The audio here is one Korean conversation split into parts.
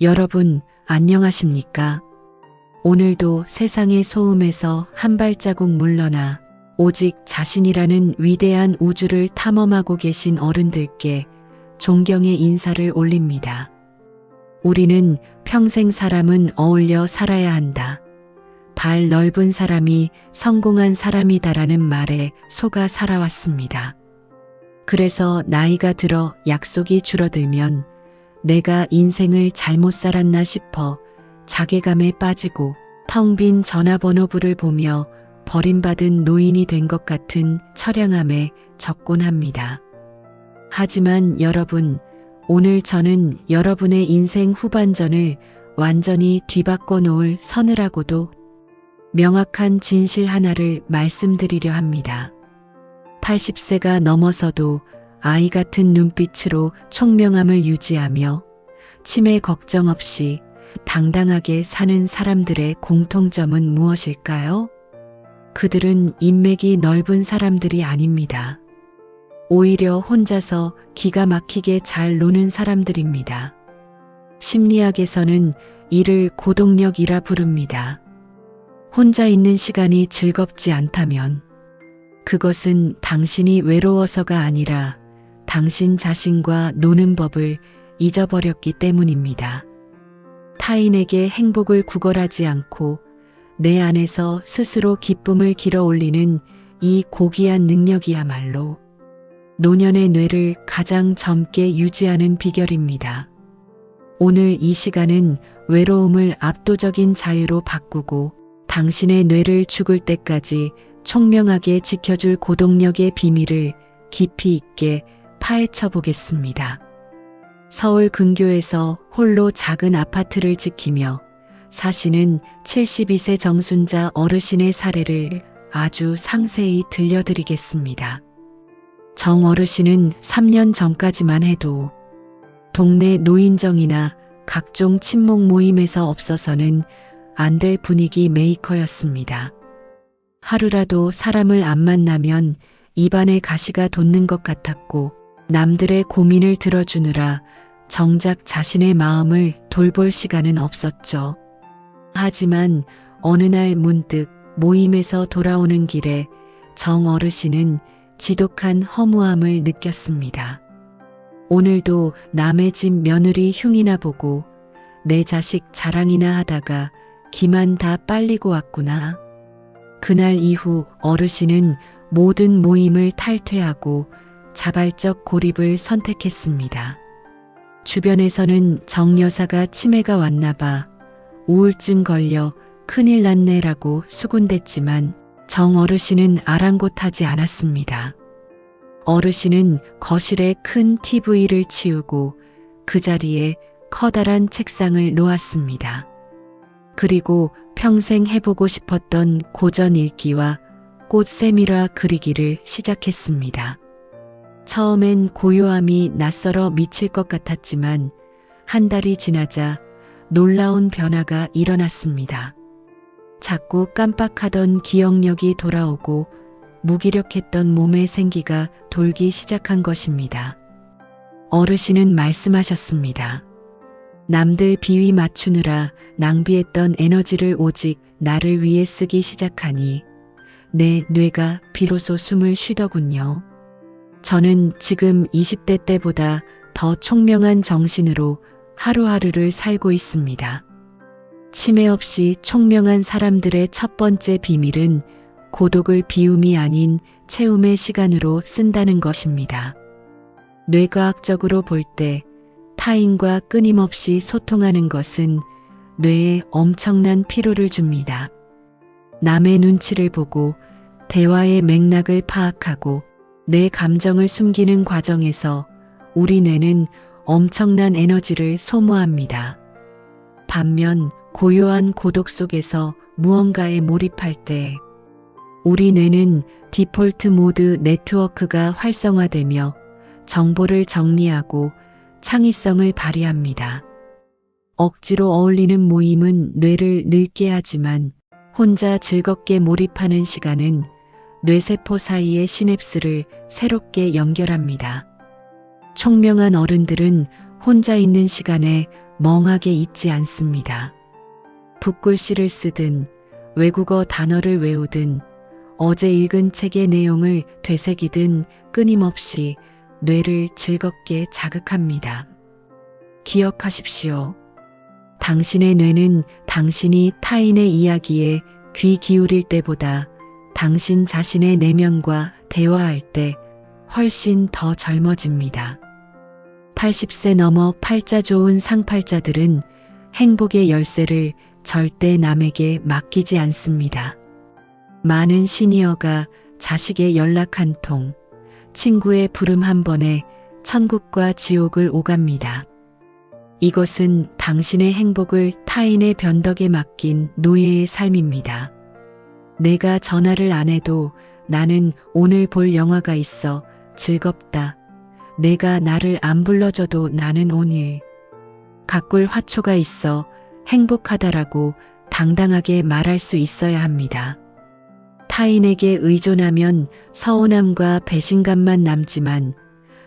여러분, 안녕하십니까? 오늘도 세상의 소음에서 한 발자국 물러나 오직 자신이라는 위대한 우주를 탐험하고 계신 어른들께 존경의 인사를 올립니다. 우리는 평생 사람은 어울려 살아야 한다. 발 넓은 사람이 성공한 사람이다라는 말에 속아 살아왔습니다. 그래서 나이가 들어 약속이 줄어들면 내가 인생을 잘못 살았나 싶어 자괴감에 빠지고 텅 빈 전화번호부를 보며 버림받은 노인이 된 것 같은 처량함에 적곤 합니다. 하지만 여러분, 오늘 저는 여러분의 인생 후반전을 완전히 뒤바꿔 놓을 서늘하고도 명확한 진실 하나를 말씀드리려 합니다. 80세가 넘어서도 아이 같은 눈빛으로 총명함을 유지하며 치매 걱정 없이 당당하게 사는 사람들의 공통점은 무엇일까요? 그들은 인맥이 넓은 사람들이 아닙니다. 오히려 혼자서 기가 막히게 잘 노는 사람들입니다. 심리학에서는 이를 고독력이라 부릅니다. 혼자 있는 시간이 즐겁지 않다면 그것은 당신이 외로워서가 아니라 당신 자신과 노는 법을 잊어버렸기 때문입니다. 타인에게 행복을 구걸하지 않고 내 안에서 스스로 기쁨을 길어 올리는 이 고귀한 능력이야말로 노년의 뇌를 가장 젊게 유지하는 비결입니다. 오늘 이 시간은 외로움을 압도적인 자유로 바꾸고 당신의 뇌를 죽을 때까지 총명하게 지켜줄 고독력의 비밀을 깊이 있게 파헤쳐 보겠습니다. 서울 근교에서 홀로 작은 아파트를 지키며 사시는 72세 정순자 어르신의 사례를 아주 상세히 들려드리겠습니다. 정 어르신은 3년 전까지만 해도 동네 노인정이나 각종 친목 모임에서 없어서는 안 될 분위기 메이커였습니다. 하루라도 사람을 안 만나면 입안에 가시가 돋는 것 같았고 남들의 고민을 들어주느라 정작 자신의 마음을 돌볼 시간은 없었죠. 하지만 어느 날 문득 모임에서 돌아오는 길에 정 어르신은 지독한 허무함을 느꼈습니다. 오늘도 남의 집 며느리 흉이나 보고 내 자식 자랑이나 하다가 기만 다 빨리고 왔구나. 그날 이후 어르신은 모든 모임을 탈퇴하고 자발적 고립을 선택했습니다. 주변에서는 정 여사가 치매가 왔나봐, 우울증 걸려 큰일 났네라고 수군댔지만 정 어르신은 아랑곳하지 않았습니다. 어르신은 거실에 큰 TV를 치우고 그 자리에 커다란 책상을 놓았습니다. 그리고 평생 해보고 싶었던 고전 읽기와 꽃 세밀화 그리기를 시작했습니다. 처음엔 고요함이 낯설어 미칠 것 같았지만 한 달이 지나자 놀라운 변화가 일어났습니다. 자꾸 깜빡하던 기억력이 돌아오고 무기력했던 몸의 생기가 돌기 시작한 것입니다. 어르신은 말씀하셨습니다. 남들 비위 맞추느라 낭비했던 에너지를 오직 나를 위해 쓰기 시작하니 내 뇌가 비로소 숨을 쉬더군요. 저는 지금 20대 때보다 더 총명한 정신으로 하루하루를 살고 있습니다. 치매 없이 총명한 사람들의 첫 번째 비밀은 고독을 비움이 아닌 채움의 시간으로 쓴다는 것입니다. 뇌과학적으로 볼 때 타인과 끊임없이 소통하는 것은 뇌에 엄청난 피로를 줍니다. 남의 눈치를 보고 대화의 맥락을 파악하고 내 감정을 숨기는 과정에서 우리 뇌는 엄청난 에너지를 소모합니다. 반면 고요한 고독 속에서 무언가에 몰입할 때 우리 뇌는 디폴트 모드 네트워크가 활성화되며 정보를 정리하고 창의성을 발휘합니다. 억지로 어울리는 모임은 뇌를 늙게 하지만 혼자 즐겁게 몰입하는 시간은 뇌세포 사이의 시냅스를 새롭게 연결합니다. 총명한 어른들은 혼자 있는 시간에 멍하게 있지 않습니다. 붓글씨를 쓰든 외국어 단어를 외우든 어제 읽은 책의 내용을 되새기든 끊임없이 뇌를 즐겁게 자극합니다. 기억하십시오. 당신의 뇌는 당신이 타인의 이야기에 귀 기울일 때보다 당신 자신의 내면과 대화할 때 훨씬 더 젊어집니다. 80세 넘어 팔자 좋은 상팔자들은 행복의 열쇠를 절대 남에게 맡기지 않습니다. 많은 시니어가 자식의 연락 한 통, 친구의 부름 한 번에 천국과 지옥을 오갑니다. 이것은 당신의 행복을 타인의 변덕에 맡긴 노예의 삶입니다. 내가 전화를 안 해도 나는 오늘 볼 영화가 있어 즐겁다. 내가 나를 안 불러줘도 나는 오늘 가꿀 화초가 있어 행복하다라고 당당하게 말할 수 있어야 합니다. 타인에게 의존하면 서운함과 배신감만 남지만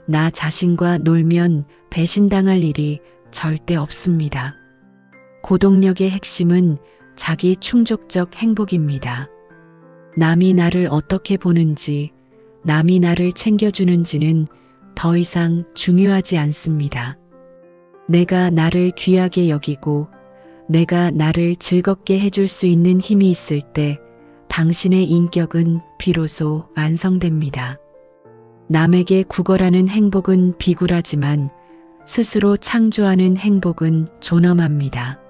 나 자신과 놀면 배신당할 일이 절대 없습니다. 고동력의 핵심은 자기 충족적 행복입니다. 남이 나를 어떻게 보는지, 남이 나를 챙겨주는지는 더 이상 중요하지 않습니다. 내가 나를 귀하게 여기고 내가 나를 즐겁게 해줄 수 있는 힘이 있을 때 당신의 인격은 비로소 완성됩니다. 남에게 구걸하는 행복은 비굴하지만 스스로 창조하는 행복은 존엄합니다.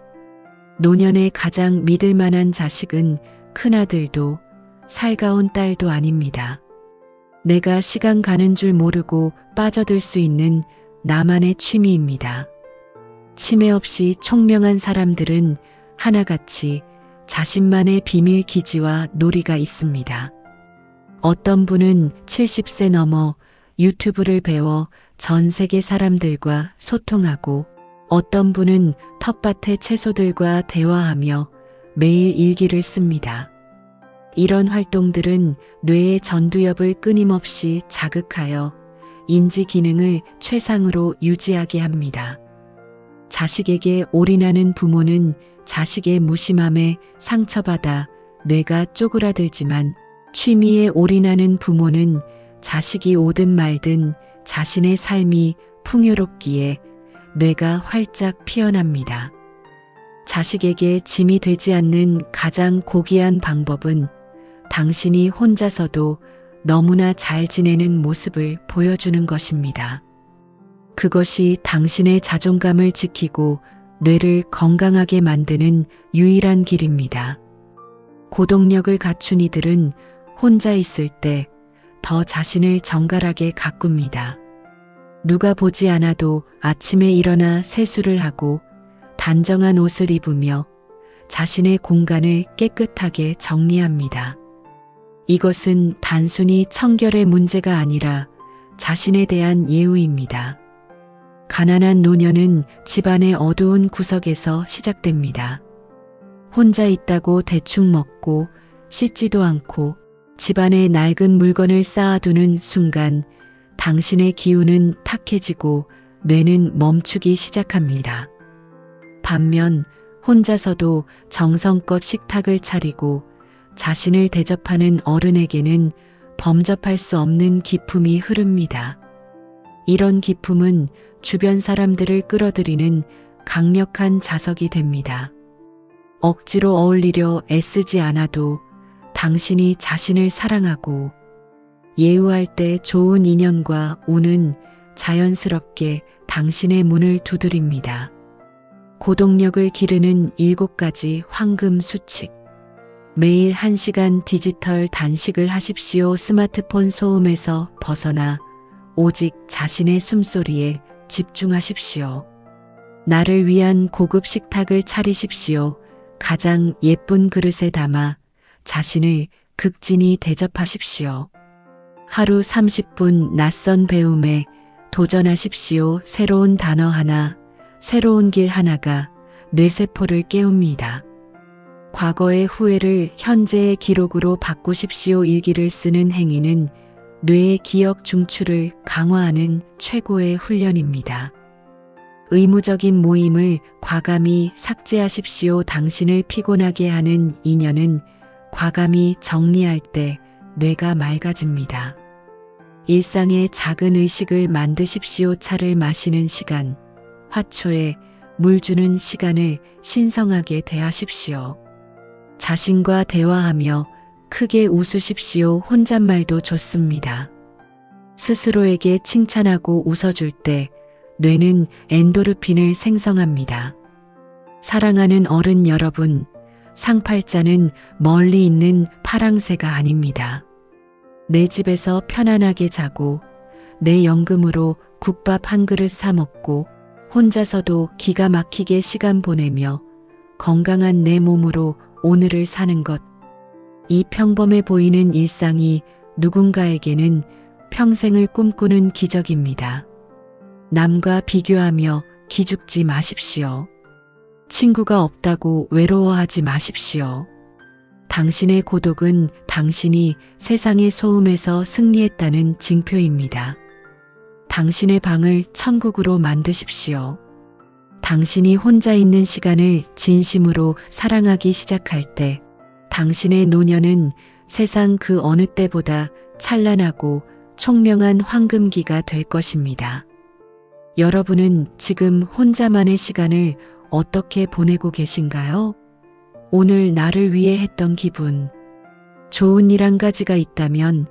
노년의 가장 믿을 만한 자식은 큰아들도 살가운 딸도 아닙니다. 내가 시간 가는 줄 모르고 빠져들 수 있는 나만의 취미입니다. 치매 없이 총명한 사람들은 하나같이 자신만의 비밀 기지와 놀이가 있습니다. 어떤 분은 70세 넘어 유튜브를 배워 전 세계 사람들과 소통하고 어떤 분은 텃밭의 채소들과 대화하며 매일 일기를 씁니다. 이런 활동들은 뇌의 전두엽을 끊임없이 자극하여 인지 기능을 최상으로 유지하게 합니다. 자식에게 올인하는 부모는 자식의 무심함에 상처받아 뇌가 쪼그라들지만 취미에 올인하는 부모는 자식이 오든 말든 자신의 삶이 풍요롭기에 뇌가 활짝 피어납니다. 자식에게 짐이 되지 않는 가장 고귀한 방법은 당신이 혼자서도 너무나 잘 지내는 모습을 보여주는 것입니다. 그것이 당신의 자존감을 지키고 뇌를 건강하게 만드는 유일한 길입니다. 고동력을 갖춘 이들은 혼자 있을 때 더 자신을 정갈하게 가꿉니다. 누가 보지 않아도 아침에 일어나 세수를 하고 단정한 옷을 입으며 자신의 공간을 깨끗하게 정리합니다. 이것은 단순히 청결의 문제가 아니라 자신에 대한 예우입니다. 가난한 노년은 집안의 어두운 구석에서 시작됩니다. 혼자 있다고 대충 먹고 씻지도 않고 집안에 낡은 물건을 쌓아두는 순간 당신의 기운은 탁해지고 뇌는 멈추기 시작합니다. 반면 혼자서도 정성껏 식탁을 차리고 자신을 대접하는 어른에게는 범접할 수 없는 기품이 흐릅니다. 이런 기품은 주변 사람들을 끌어들이는 강력한 자석이 됩니다. 억지로 어울리려 애쓰지 않아도 당신이 자신을 사랑하고 예우할 때 좋은 인연과 운은 자연스럽게 당신의 문을 두드립니다. 고동력을 기르는 7가지 황금 수칙. 매일 1시간 디지털 단식을 하십시오. 스마트폰 소음에서 벗어나 오직 자신의 숨소리에 집중하십시오. 나를 위한 고급 식탁을 차리십시오. 가장 예쁜 그릇에 담아 자신을 극진히 대접하십시오. 하루 30분 낯선 배움에 도전하십시오. 새로운 단어 하나, 새로운 길 하나가 뇌세포를 깨웁니다. 과거의 후회를 현재의 기록으로 바꾸십시오. 일기를 쓰는 행위는 뇌의 기억 중추를 강화하는 최고의 훈련입니다. 의무적인 모임을 과감히 삭제하십시오. 당신을 피곤하게 하는 인연은 과감히 정리할 때 뇌가 맑아집니다. 일상의 작은 의식을 만드십시오. 차를 마시는 시간, 화초에 물 주는 시간을 신성하게 대하십시오. 자신과 대화하며 크게 웃으십시오. 혼잣말도 좋습니다. 스스로에게 칭찬하고 웃어줄 때 뇌는 엔도르핀을 생성합니다. 사랑하는 어른 여러분, 상팔자는 멀리 있는 파랑새가 아닙니다. 내 집에서 편안하게 자고 내 연금으로 국밥 한 그릇 사 먹고 혼자서도 기가 막히게 시간 보내며 건강한 내 몸으로 오늘을 사는 것. 이 평범해 보이는 일상이 누군가에게는 평생을 꿈꾸는 기적입니다. 남과 비교하며 기죽지 마십시오. 친구가 없다고 외로워하지 마십시오. 당신의 고독은 당신이 세상의 소음에서 승리했다는 징표입니다. 당신의 방을 천국으로 만드십시오. 당신이 혼자 있는 시간을 진심으로 사랑하기 시작할 때 당신의 노년은 세상 그 어느 때보다 찬란하고 총명한 황금기가 될 것입니다. 여러분은 지금 혼자만의 시간을 어떻게 보내고 계신가요? 오늘 나를 위해 했던 기분, 좋은 일 한 가지가 있다면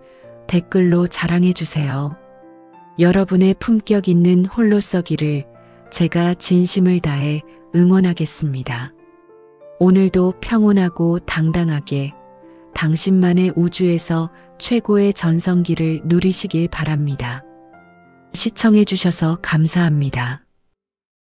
댓글로 자랑해 주세요. 여러분의 품격 있는 홀로서기를 제가 진심을 다해 응원하겠습니다. 오늘도 평온하고 당당하게 당신만의 우주에서 최고의 전성기를 누리시길 바랍니다. 시청해 주셔서 감사합니다.